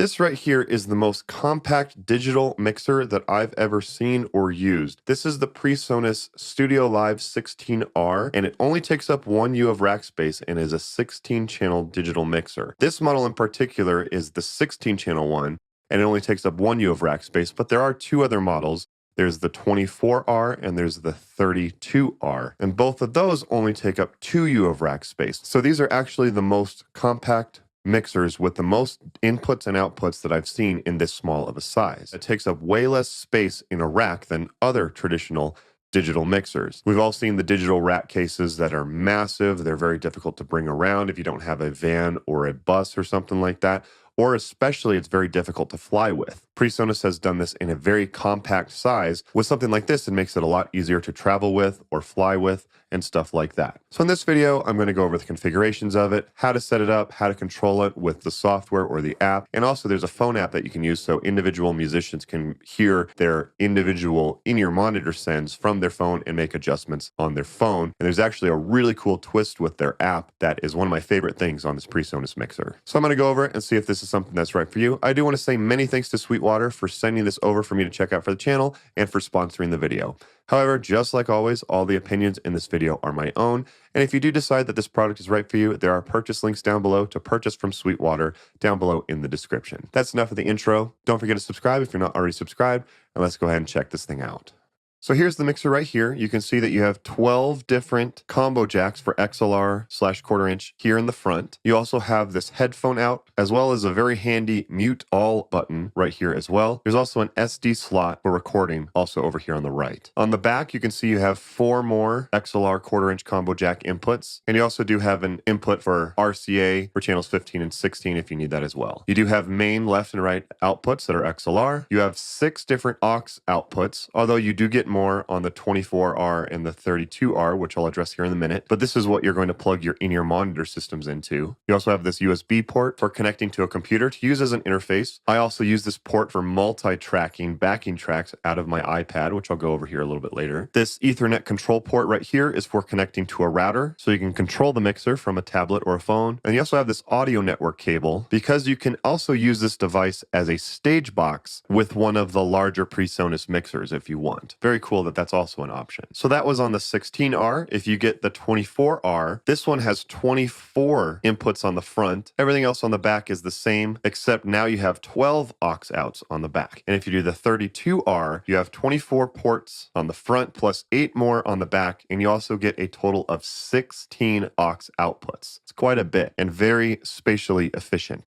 This right here is the most compact digital mixer that I've ever seen or used. This is the Presonus StudioLive 16R, and it only takes up 1 U of rack space and is a 16-channel digital mixer. This model in particular is the 16-channel one, and it only takes up 1 U of rack space, but there are 2 other models. There's the 24R and there's the 32R, and both of those only take up 2 U of rack space. So these are actually the most compact mixers with the most inputs and outputs that I've seen in this small of a size. It takes up way less space in a rack than other traditional digital mixers. We've all seen the digital rack cases that are massive. They're very difficult to bring around if you don't have a van or a bus or something like that, or especially it's very difficult to fly with. Presonus has done this in a very compact size. With something like this, it makes it a lot easier to travel with or fly with and stuff like that. So in this video, I'm going to go over the configurations of it, how to set it up, how to control it with the software or the app. And also there's a phone app that you can use so individual musicians can hear their individual in-ear monitor sends from their phone and make adjustments on their phone. And there's actually a really cool twist with their app that is one of my favorite things on this Presonus mixer. So I'm going to go over it and see if this is something that's right for you. I do want to say many thanks to Sweetwater for sending this over for me to check out for the channel and for sponsoring the video. However, just like always, all the opinions in this video are my own, and if you do decide that this product is right for you, there are purchase links down below to purchase from Sweetwater down below in the description. That's enough of the intro. Don't forget to subscribe if you're not already subscribed, and let's go ahead and check this thing out. So here's the mixer right here. You can see that you have 12 different combo jacks for XLR/quarter inch here in the front. You also have this headphone out, as well as a very handy mute all button right here as well. There's also an SD slot for recording also over here on the right. On the back, you can see you have 4 more XLR/quarter inch combo jack inputs. And you also do have an input for RCA for channels 15 and 16 if you need that as well. You do have main left and right outputs that are XLR. You have 6 different AUX outputs, although you do get more on the 24R and the 32R, which I'll address here in a minute. But this is what you're going to plug your in-ear monitor systems into. You also have this USB port for connecting to a computer to use as an interface. I also use this port for multi-tracking backing tracks out of my iPad, which I'll go over here a little bit later. This Ethernet control port right here is for connecting to a router, so you can control the mixer from a tablet or a phone. And you also have this audio network cable, because you can also use this device as a stage box with one of the larger Presonus mixers if you want. Very cool that that's also an option. So that was on the 16R. If you get the 24R, this one has 24 inputs on the front. Everything else on the back is the same, except now you have 12 aux outs on the back. And if you do the 32R, you have 24 ports on the front plus 8 more on the back, and you also get a total of 16 aux outputs. It's quite a bit and very spatially efficient.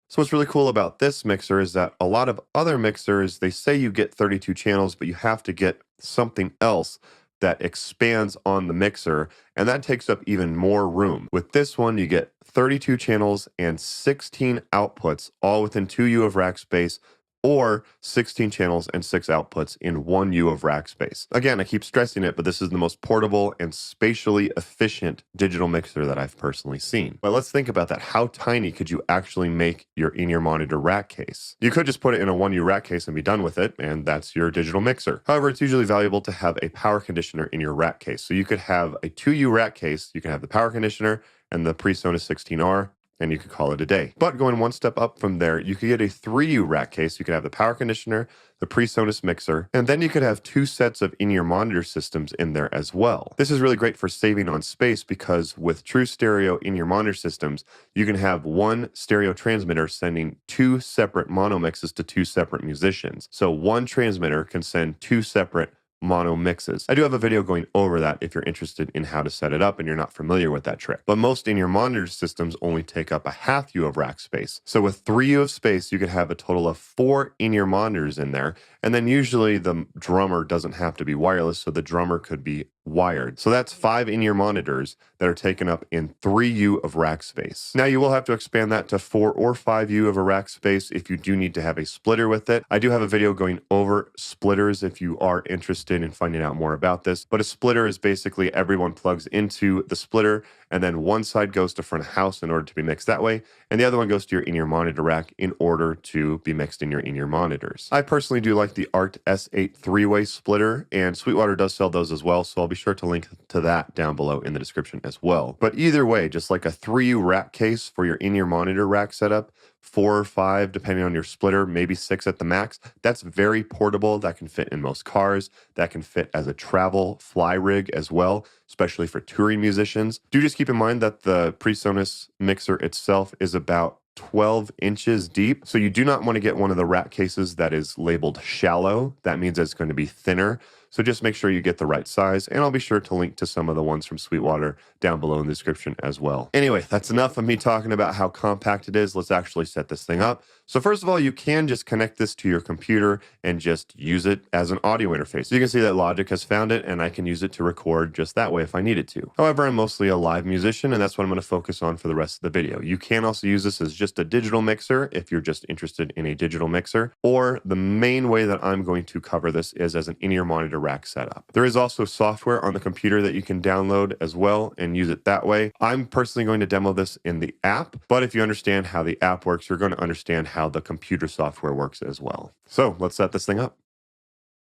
So what's really cool about this mixer is that a lot of other mixers, they say you get 32 channels, but you have to get something else that expands on the mixer, and that takes up even more room. With this one, you get 32 channels and 16 outputs, all within 2 U of rack space, or 16 channels and 6 outputs in 1 U of rack space. Again, I keep stressing it, but this is the most portable and spatially efficient digital mixer that I've personally seen. But let's think about that. How tiny could you actually make your in-ear monitor rack case? You could just put it in a 1 U rack case and be done with it, and that's your digital mixer. However, it's usually valuable to have a power conditioner in your rack case. So you could have a 2 U rack case, you can have the power conditioner and the Presonus 16R, and you could call it a day. But going one step up from there, you could get a 3U rack case. You could have the power conditioner, the Presonus mixer, and then you could have 2 sets of in-ear monitor systems in there as well. This is really great for saving on space, because with true stereo in-ear monitor systems, you can have 1 stereo transmitter sending 2 separate mono mixes to 2 separate musicians. So 1 transmitter can send 2 separate mono mixes. I do have a video going over that if you're interested in how to set it up and you're not familiar with that trick. But most in-ear monitor systems only take up a half U of rack space. So with 3 U of space, you could have a total of 4 in-ear monitors in there. And then usually the drummer doesn't have to be wireless, so the drummer could be wired. So that's 5 in-ear monitors that are taken up in 3 U of rack space. Now you will have to expand that to 4 or 5 U of a rack space if you do need to have a splitter with it. I do have a video going over splitters if you are interested in finding out more about this. But a splitter is basically everyone plugs into the splitter, and then one side goes to front of house in order to be mixed that way, and the other one goes to your in-ear monitor rack in order to be mixed in your in-ear monitors. I personally do like the ART S8 3-way splitter, and Sweetwater does sell those as well, so I'll be sure to link to that down below in the description as well. But either way, just like a 3U rack case for your in-ear monitor rack setup, 4 or 5, depending on your splitter, maybe 6 at the max. That's very portable. That can fit in most cars. That can fit as a travel fly rig as well, especially for touring musicians. Do just keep in mind that the Presonus mixer itself is about 12 inches deep. So you do not want to get one of the rack cases that is labeled shallow. That means it's going to be thinner. So just make sure you get the right size, and I'll be sure to link to some of the ones from Sweetwater down below in the description as well. Anyway, that's enough of me talking about how compact it is. Let's actually set this thing up. So first of all, you can just connect this to your computer and just use it as an audio interface. So you can see that Logic has found it, and I can use it to record just that way if I needed to. However, I'm mostly a live musician, and that's what I'm going to focus on for the rest of the video. You can also use this as just a digital mixer if you're just interested in a digital mixer, or the main way that I'm going to cover this is as an in-ear monitor rack setup. There is also software on the computer that you can download as well and use it that way. I'm personally going to demo this in the app, but if you understand how the app works, you're going to understand how the computer software works as well. So let's set this thing up.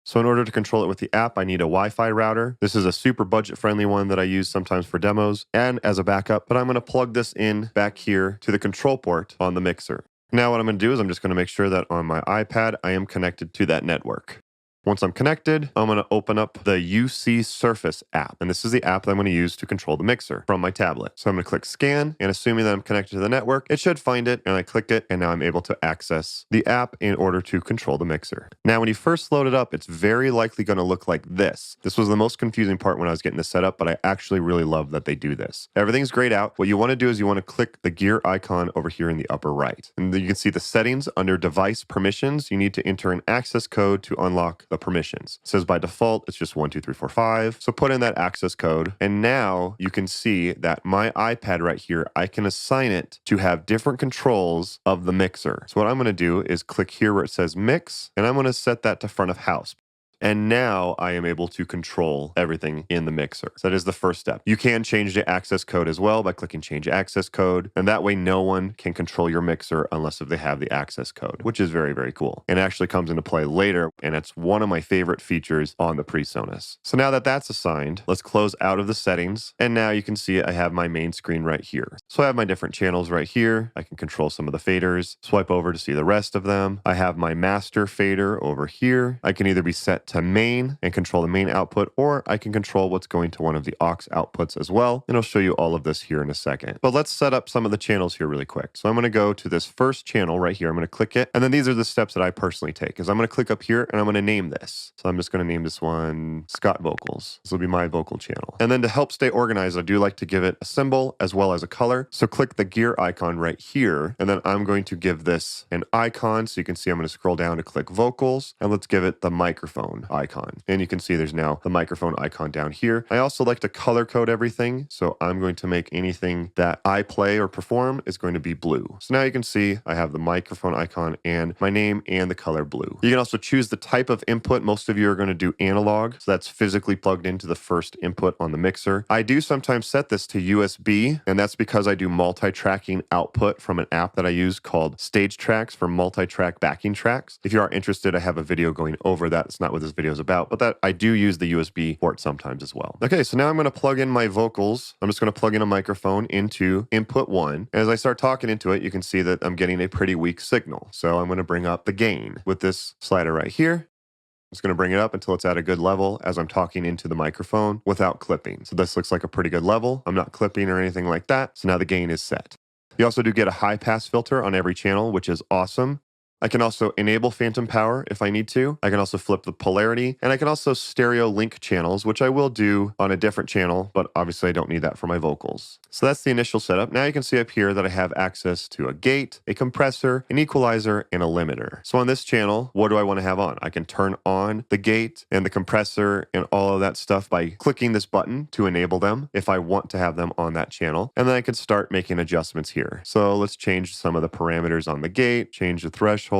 So in order to control it with the app, I need a Wi-Fi router. This is a super budget-friendly one that I use sometimes for demos and as a backup, but I'm going to plug this in back here to the control port on the mixer. Now what I'm going to do is I'm just going to make sure that on my iPad, I am connected to that network. Once I'm connected, I'm going to open up the UC Surface app. And this is the app that I'm going to use to control the mixer from my tablet. So I'm going to click scan, and assuming that I'm connected to the network, it should find it, and I click it, and now I'm able to access the app in order to control the mixer. Now, when you first load it up, it's very likely going to look like this. This was the most confusing part when I was getting this set up, but I actually really love that they do this. Everything's grayed out. What you want to do is you want to click the gear icon over here in the upper right. And then you can see the settings under device permissions. You need to enter an access code to unlock the permissions. It says by default, it's just 1, 2, 3, 4, 5. So put in that access code. And now you can see that my iPad right here, I can assign it to have different controls of the mixer. So what I'm going to do is click here where it says mix, and I'm going to set that to front of house. And now I am able to control everything in the mixer. So that is the first step. You can change the access code as well by clicking change access code. And that way no one can control your mixer unless if they have the access code, which is very, very cool. And actually comes into play later. And it's one of my favorite features on the Presonus. So now that that's assigned, let's close out of the settings. And now you can see I have my main screen right here. So I have my different channels right here. I can control some of the faders, swipe over to see the rest of them. I have my master fader over here. I can either be set to main and control the main output, or I can control what's going to one of the AUX outputs as well. And I'll show you all of this here in a second. But let's set up some of the channels here really quick. So I'm going to go to this first channel right here. I'm going to click it. And then these are the steps that I personally take is I'm going to click up here and I'm going to name this. So I'm just going to name this one Scott Vocals. This will be my vocal channel. And then to help stay organized, I do like to give it a symbol as well as a color. So click the gear icon right here. And then I'm going to give this an icon. So you can see I'm going to scroll down to click vocals, and let's give it the microphone icon. And you can see there's now the microphone icon down here. I also like to color code everything. So I'm going to make anything that I play or perform is going to be blue. So now you can see I have the microphone icon and my name and the color blue. You can also choose the type of input. Most of you are going to do analog. So that's physically plugged into the first input on the mixer. I do sometimes set this to USB, and that's because I do multi-tracking output from an app that I use called Stage Tracks for multi-track backing tracks. If you are interested, I have a video going over that. It's not what this video is about, but that I do use the USB port sometimes as well. Okay, so now I'm going to plug in my vocals. I'm just going to plug in a microphone into input 1. And as I start talking into it, you can see that I'm getting a pretty weak signal. So I'm going to bring up the gain with this slider right here. I'm just going to bring it up until it's at a good level as I'm talking into the microphone without clipping. So this looks like a pretty good level. I'm not clipping or anything like that. So now the gain is set. You also do get a high pass filter on every channel, which is awesome. I can also enable phantom power if I need to. I can also flip the polarity, and I can also stereo link channels, which I will do on a different channel, but obviously I don't need that for my vocals. So that's the initial setup. Now you can see up here that I have access to a gate, a compressor, an equalizer, and a limiter. So on this channel, what do I want to have on? I can turn on the gate and the compressor and all of that stuff by clicking this button to enable them if I want to have them on that channel. And then I can start making adjustments here. So let's change some of the parameters on the gate, change the threshold,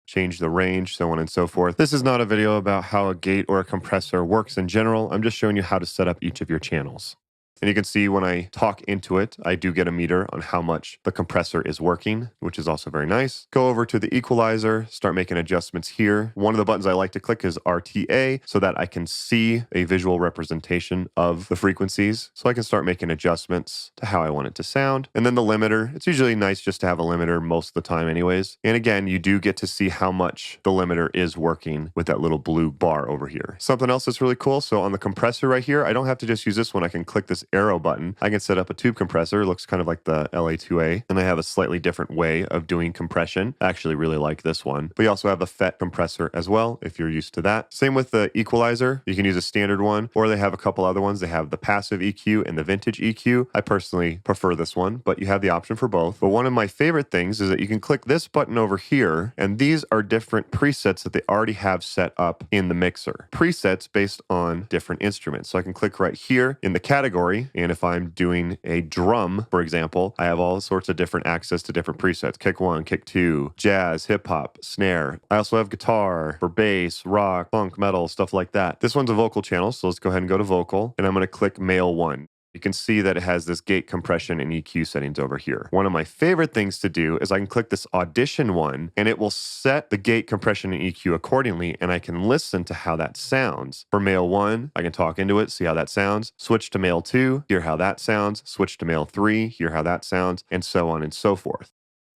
change the range, so on and so forth. This is not a video about how a gate or a compressor works in general. I'm just showing you how to set up each of your channels. And you can see when I talk into it, I do get a meter on how much the compressor is working, which is also very nice. Go over to the equalizer, start making adjustments here. One of the buttons I like to click is RTA so that I can see a visual representation of the frequencies. So I can start making adjustments to how I want it to sound. And then the limiter, it's usually nice just to have a limiter most of the time anyways. And again, you do get to see how much the limiter is working with that little blue bar over here. Something else that's really cool. So on the compressor right here, I don't have to just use this one. I can click this arrow button. I can set up a tube compressor. It looks kind of like the LA2A. And I have a slightly different way of doing compression. I actually really like this one. But you also have a FET compressor as well, if you're used to that. Same with the equalizer. You can use a standard one, or they have a couple other ones. They have the passive EQ and the vintage EQ. I personally prefer this one, but you have the option for both. But one of my favorite things is that you can click this button over here, and these are different presets that they already have set up in the mixer. Presets based on different instruments. So I can click right here in the category, and if I'm doing a drum, for example, I have all sorts of different access to different presets. Kick 1, kick 2, jazz, hip hop, snare. I also have guitar for bass, rock, funk, metal, stuff like that. This one's a vocal channel, so let's go ahead and go to vocal, and I'm going to click male 1. You can see that it has this gate compression and EQ settings over here. One of my favorite things to do is I can click this audition one, and it will set the gate compression and EQ accordingly, and I can listen to how that sounds. For male 1, I can talk into it, see how that sounds. Switch to male 2, hear how that sounds. Switch to male 3, hear how that sounds, and so on and so forth.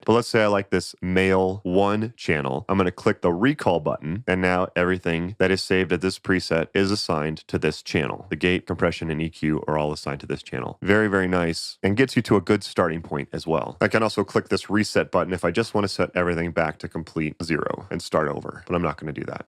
But let's say I like this male 1 channel. I'm going to click the recall button, and now everything that is saved at this preset is assigned to this channel. The gate, compression, and EQ are all assigned to this channel. Very, very nice, and gets you to a good starting point as well. I can also click this reset button if I just want to set everything back to complete 0 and start over, but I'm not going to do that.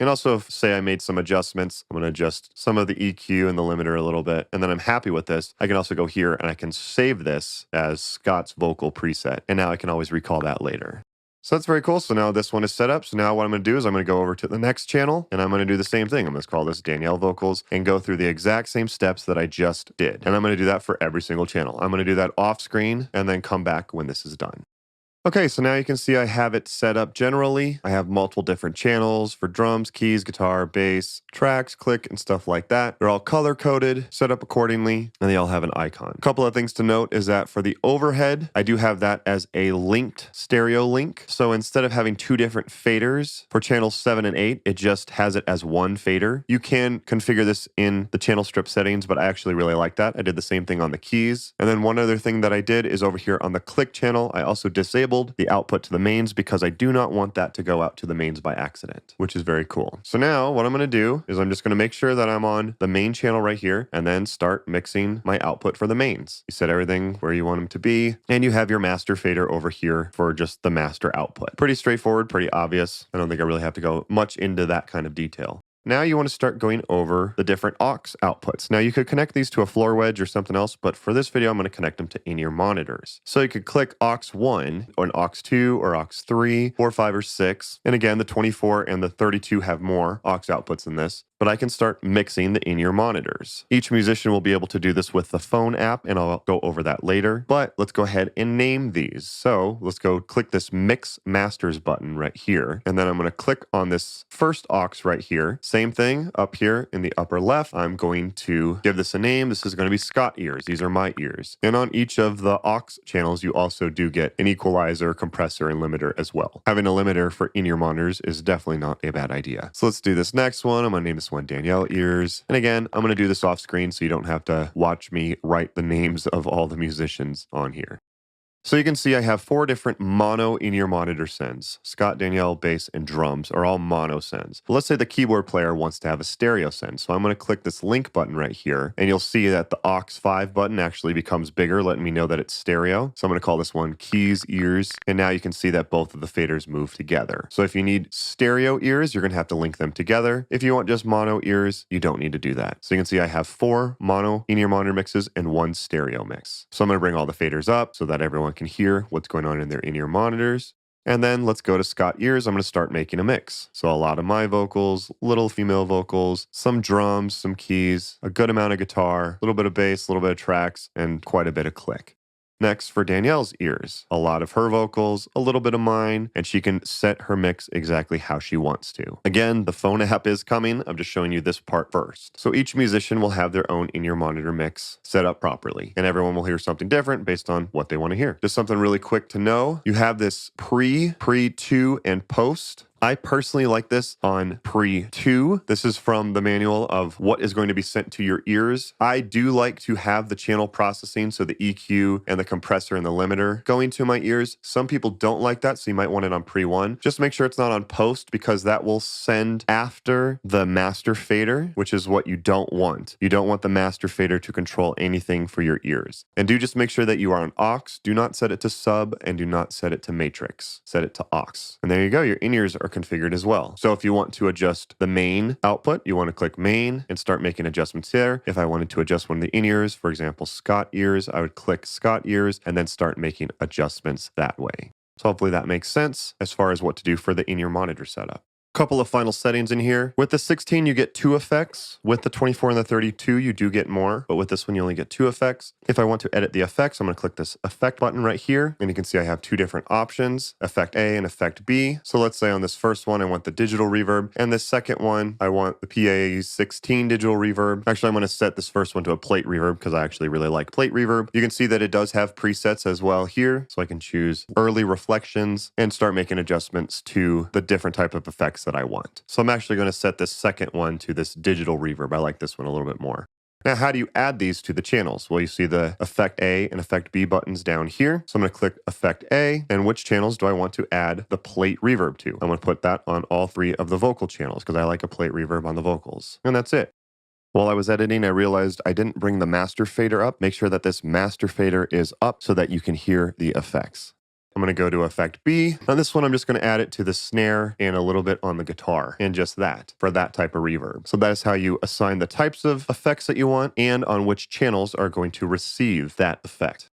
And also, if, say I made some adjustments, I'm going to adjust some of the EQ and the limiter a little bit, and then I'm happy with this. I can also go here and I can save this as Scott's vocal preset, and now I can always recall that later. So that's very cool. So now this one is set up. So now what I'm going to do is I'm going to go over to the next channel, and I'm going to do the same thing. I'm going to call this Danielle Vocals and go through the exact same steps that I just did. And I'm going to do that for every single channel. I'm going to do that off screen and then come back when this is done. Okay, so now you can see I have it set up generally. I have multiple different channels for drums, keys, guitar, bass, tracks, click, and stuff like that. They're all color-coded, set up accordingly, and they all have an icon. A couple of things to note is that for the overhead, I do have that as a linked stereo link. So instead of having 2 different faders for channels 7 and 8, it just has it as one fader. You can configure this in the channel strip settings, but I actually really like that. I did the same thing on the keys. And then one other thing that I did is over here on the click channel, I also disabled the output to the mains because I do not want that to go out to the mains by accident, which is very cool. So now what I'm going to do is I'm just going to make sure that I'm on the main channel right here and then start mixing my output for the mains. You set everything where you want them to be, and you have your master fader over here for just the master output. Pretty straightforward, pretty obvious. I don't think I really have to go much into that kind of detail. Now you want to start going over the different AUX outputs. Now you could connect these to a floor wedge or something else, but for this video, I'm going to connect them to in-ear monitors. So you could click AUX 1 or an AUX 2 or AUX 3, 4, 5, or 6. And again, the 24 and the 32 have more AUX outputs than this. But I can start mixing the in-ear monitors. Each musician will be able to do this with the phone app, and I'll go over that later. But let's go ahead and name these. So let's go click this Mix Masters button right here. And then I'm going to click on this first AUX right here. Same thing up here in the upper left. I'm going to give this a name. This is going to be Scott ears. These are my ears. And on each of the AUX channels, you also do get an equalizer, compressor, and limiter as well. Having a limiter for in-ear monitors is definitely not a bad idea. So let's do this next one. I'm going to name this one Danielle ears. And again, I'm going to do this off screen so you don't have to watch me write the names of all the musicians on here. So you can see I have 4 different mono in-ear monitor sends. Scott, Danielle, bass, and drums are all mono sends. But let's say the keyboard player wants to have a stereo send. So I'm going to click this link button right here, and you'll see that the AUX 5 button actually becomes bigger, letting me know that it's stereo. So I'm going to call this one keys ears, and now you can see that both of the faders move together. So if you need stereo ears, you're going to have to link them together. If you want just mono ears, you don't need to do that. So you can see I have 4 mono in-ear monitor mixes and 1 stereo mix. So I'm going to bring all the faders up so that everyone can hear what's going on in their in-ear monitors. And then let's go to Scott ears. I'm going to start making a mix. So a lot of my vocals, little female vocals, some drums, some keys, a good amount of guitar, a little bit of bass, a little bit of tracks, and quite a bit of click. Next, for Danielle's ears, a lot of her vocals, a little bit of mine, and she can set her mix exactly how she wants to. Again, the phone app is coming. I'm just showing you this part first. So each musician will have their own in-ear monitor mix set up properly, and everyone will hear something different based on what they want to hear. Just something really quick to know. You have this pre, to, and post. I personally like this on pre-2. This is from the manual of what is going to be sent to your ears. I do like to have the channel processing, so the EQ and the compressor and the limiter going to my ears. Some people don't like that, so you might want it on pre-1. Just make sure it's not on post, because that will send after the master fader, which is what you don't want. You don't want the master fader to control anything for your ears. And do just make sure that you are on aux. Do not set it to sub, and do not set it to matrix. Set it to aux. And there you go. Your in-ears are configured as well. So if you want to adjust the main output, you want to click main and start making adjustments there. If I wanted to adjust one of the in-ears, for example, Scott ears, I would click Scott ears and then start making adjustments that way. So hopefully that makes sense as far as what to do for the in-ear monitor setup. Couple of final settings in here. With the 16, you get 2 effects. With the 24 and the 32, you do get more, but with this one, you only get 2 effects. If I want to edit the effects, I'm going to click this effect button right here, and you can see I have 2 different options, effect A and effect B. So let's say on this first one, I want the digital reverb, and this second one, I want the PA16 digital reverb. Actually, I'm going to set this first one to a plate reverb because I actually really like plate reverb. You can see that it does have presets as well here, so I can choose early reflections and start making adjustments to the different type of effects that I want. So I'm actually going to set this second one to this digital reverb. I like this one a little bit more. Now, how do you add these to the channels? Well, you see the Effect A and Effect B buttons down here. So I'm going to click Effect A, and which channels do I want to add the plate reverb to? I'm going to put that on all 3 of the vocal channels because I like a plate reverb on the vocals. And that's it. While I was editing, I realized I didn't bring the master fader up. Make sure that this master fader is up so that you can hear the effects. I'm going to go to Effect B. On this one, I'm just going to add it to the snare and a little bit on the guitar, and just that for that type of reverb. So that is how you assign the types of effects that you want and on which channels are going to receive that effect.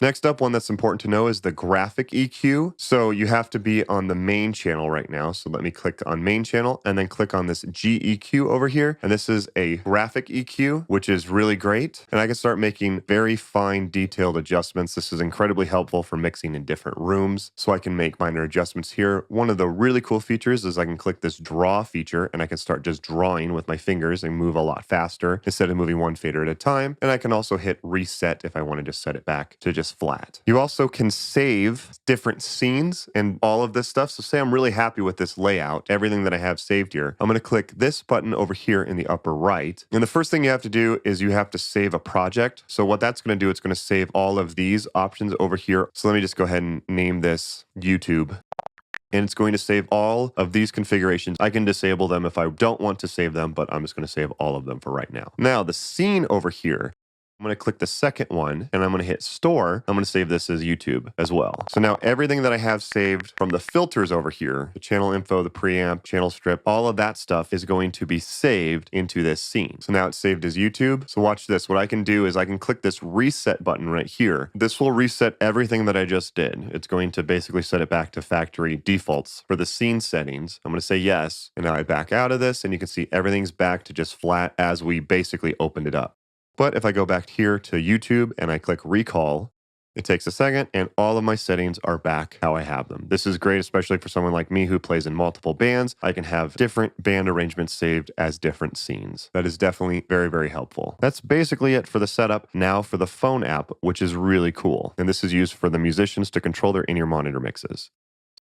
Next up, one that's important to know is the graphic EQ. So you have to be on the main channel right now. So let me click on main channel and then click on this GEQ over here. And this is a graphic EQ, which is really great. And I can start making very fine detailed adjustments. This is incredibly helpful for mixing in different rooms. So I can make minor adjustments here. One of the really cool features is I can click this draw feature and I can start just drawing with my fingers and move a lot faster instead of moving one fader at a time. And I can also hit reset if I wanted to set it back to just flat. You also can save different scenes and all of this stuff. So say I'm really happy with this layout, everything that I have saved here. I'm going to click this button over here in the upper right. And the first thing you have to do is you have to save a project. So what that's going to do, it's going to save all of these options over here. So let me just go ahead and name this YouTube. And it's going to save all of these configurations. I can disable them if I don't want to save them, but I'm just going to save all of them for right now. Now, the scene over here, I'm going to click the second one and I'm going to hit store. I'm going to save this as YouTube as well. So now everything that I have saved from the filters over here, the channel info, the preamp, channel strip, all of that stuff is going to be saved into this scene. So now it's saved as YouTube. So watch this. What I can do is I can click this reset button right here. This will reset everything that I just did. It's going to basically set it back to factory defaults for the scene settings. I'm going to say yes. And now I back out of this and you can see everything's back to just flat as we basically opened it up. But if I go back here to YouTube and I click recall, it takes a second and all of my settings are back how I have them. This is great, especially for someone like me who plays in multiple bands. I can have different band arrangements saved as different scenes. That is definitely very, very helpful. That's basically it for the setup. Now for the phone app, which is really cool. And this is used for the musicians to control their in-ear monitor mixes.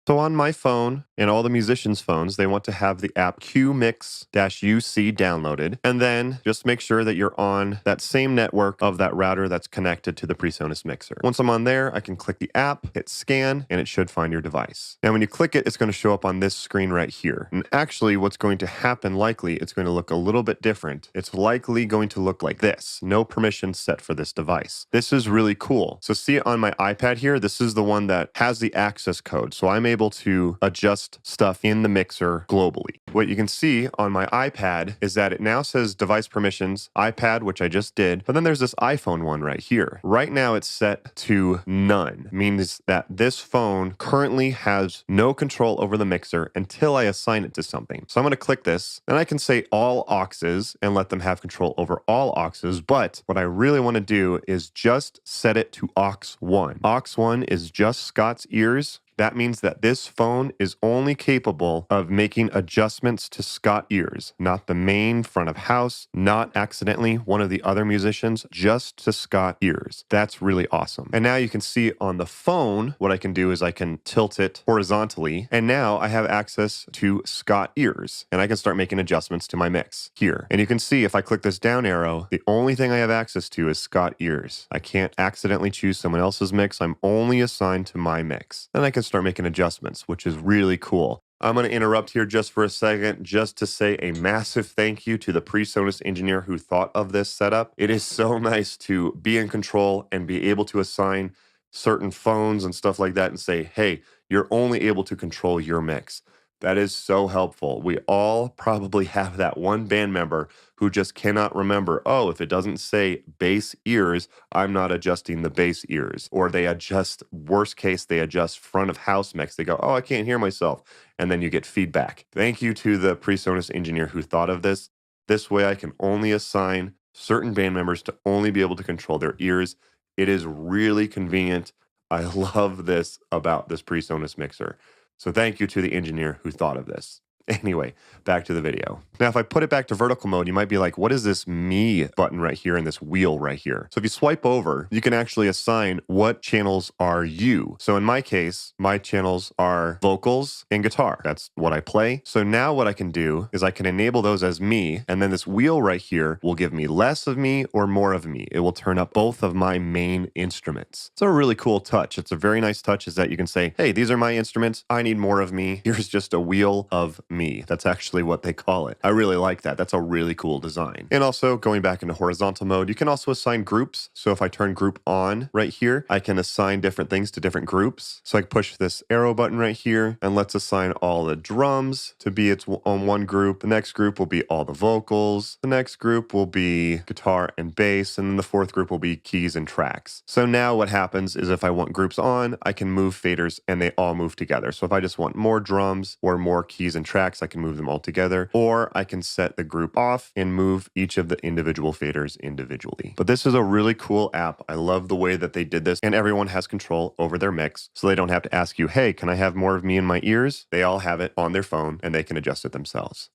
So on my phone and all the musicians' phones, they want to have the app QMix-UC downloaded. And then just make sure that you're on that same network of that router that's connected to the Presonus mixer. Once I'm on there, I can click the app, hit scan, and it should find your device. Now, when you click it, it's going to show up on this screen right here. And actually, what's going to happen likely, it's going to look a little bit different. It's likely going to look like this. No permissions set for this device. This is really cool. So see on my iPad here, this is the one that has the access code. So I'm able able to adjust stuff in the mixer globally. What you can see on my iPad is that it now says device permissions, iPad, which I just did, but then there's this iPhone one right here. Right now it's set to none, means that this phone currently has no control over the mixer until I assign it to something. So I'm going to click this, and I can say all AUXes and let them have control over all AUXes, but what I really want to do is just set it to AUX1. AUX1 is just Scott's ears. That means that this phone is only capable of making adjustments to Scott ears, not the main front of house, not accidentally one of the other musicians, just to Scott ears. That's really awesome. And now you can see on the phone, what I can do is I can tilt it horizontally, and now I have access to Scott ears, and I can start making adjustments to my mix here. And you can see if I click this down arrow, the only thing I have access to is Scott ears. I can't accidentally choose someone else's mix. I'm only assigned to my mix. Then I can start making adjustments, which is really cool. I'm going to interrupt here just for a second just to say a massive thank you to the Presonus engineer who thought of this setup. It is so nice to be in control and be able to assign certain phones and stuff like that and say, hey, you're only able to control your mix. That is so helpful. We all probably have that one band member who just cannot remember, oh, if it doesn't say bass ears, I'm not adjusting the bass ears. Or they adjust, worst case, they adjust front of house mix. They go, oh, I can't hear myself. And then you get feedback. Thank you to the Presonus engineer who thought of this. This way I can only assign certain band members to only be able to control their ears. It is really convenient. I love this about this Presonus mixer. So thank you to the engineer who thought of this. Anyway, back to the video. Now, if I put it back to vertical mode, you might be like, what is this me button right here and this wheel right here? So if you swipe over, you can actually assign what channels are you. So in my case, my channels are vocals and guitar. That's what I play. So now what I can do is I can enable those as me, and then this wheel right here will give me less of me or more of me. It will turn up both of my main instruments. It's a really cool touch. It's a very nice touch is that you can say, hey, these are my instruments. I need more of me. Here's just a wheel of me. That's actually what they call it. I really like that. That's a really cool design. And also going back into horizontal mode, you can also assign groups. So if I turn group on right here, I can assign different things to different groups. So I push this arrow button right here and let's assign all the drums to be its own one group. The next group will be all the vocals. The next group will be guitar and bass. And then the fourth group will be keys and tracks. So now what happens is if I want groups on, I can move faders and they all move together. So if I just want more drums or more keys and tracks, I can move them all together, or I can set the group off and move each of the individual faders individually. But this is a really cool app. I love the way that they did this, and everyone has control over their mix, so they don't have to ask you, hey, can I have more of me in my ears? They all have it on their phone, and they can adjust it themselves.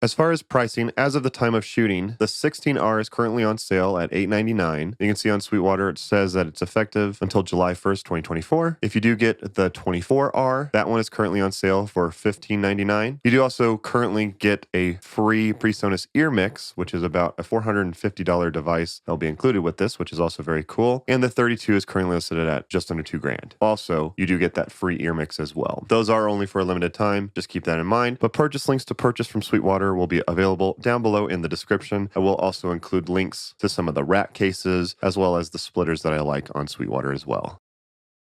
As far as pricing, as of the time of shooting, the 16R is currently on sale at $8.99. You can see on Sweetwater, it says that it's effective until July 1st, 2024. If you do get the 24R, that one is currently on sale for $15.99. You do also currently get a free Presonus ear mix, which is about a $450 device that'll be included with this, which is also very cool. And the 32 is currently listed at just under $2,000. Also, you do get that free ear mix as well. Those are only for a limited time. Just keep that in mind. But purchase links to purchase from Sweetwater will be available down below in the description. I will also include links to some of the rack cases as well as the splitters that I like on Sweetwater as well.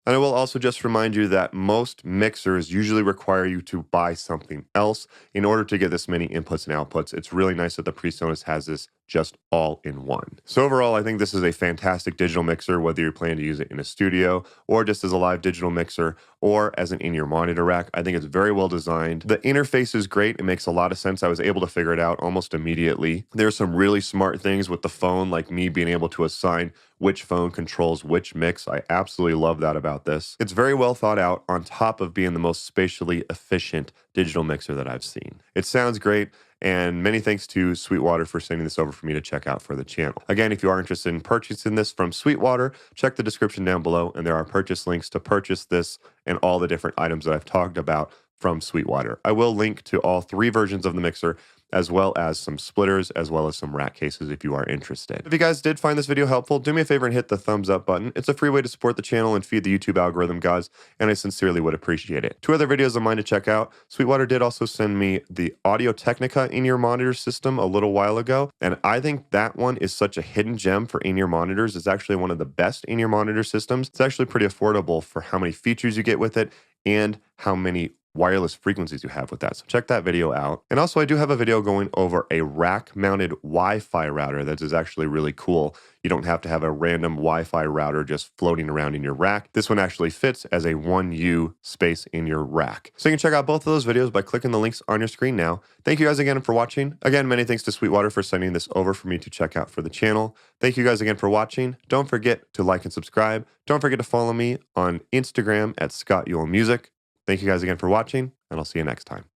And I will also just remind you that most mixers usually require you to buy something else in order to get this many inputs and outputs. It's really nice that the Presonus has this just all in one. So overall, I think this is a fantastic digital mixer, whether you're planning to use it in a studio or just as a live digital mixer or as an in-ear monitor rack. I think it's very well designed. The interface is great. It makes a lot of sense. I was able to figure it out almost immediately. There's some really smart things with the phone, like me being able to assign which phone controls which mix. I absolutely love that about this. It's very well thought out on top of being the most spatially efficient digital mixer that I've seen. It sounds great. And many thanks to Sweetwater for sending this over for me to check out for the channel. Again, if you are interested in purchasing this from Sweetwater, check the description down below, and there are purchase links to purchase this and all the different items that I've talked about from Sweetwater. I will link to all 3 versions of the mixer, as well as some splitters, as well as some rack cases if you are interested. If you guys did find this video helpful, do me a favor and hit the thumbs up button. It's a free way to support the channel and feed the YouTube algorithm, guys, and I sincerely would appreciate it. 2 other videos of mine to check out. Sweetwater did also send me the Audio Technica in-ear monitor system a little while ago, and I think that one is such a hidden gem for in-ear monitors. It's actually one of the best in-ear monitor systems. It's actually pretty affordable for how many features you get with it, and how many wireless frequencies you have with that. So check that video out. And also I do have a video going over a rack mounted Wi-Fi router that is actually really cool. You don't have to have a random Wi-Fi router just floating around in your rack. This one actually fits as a 1U space in your rack. So you can check out both of those videos by clicking the links on your screen now. Thank you guys again for watching. Again, many thanks to Sweetwater for sending this over for me to check out for the channel. Thank you guys again for watching. Don't forget to like and subscribe. Don't forget to follow me on Instagram at Scott Yule Music. Thank you guys again for watching, and I'll see you next time.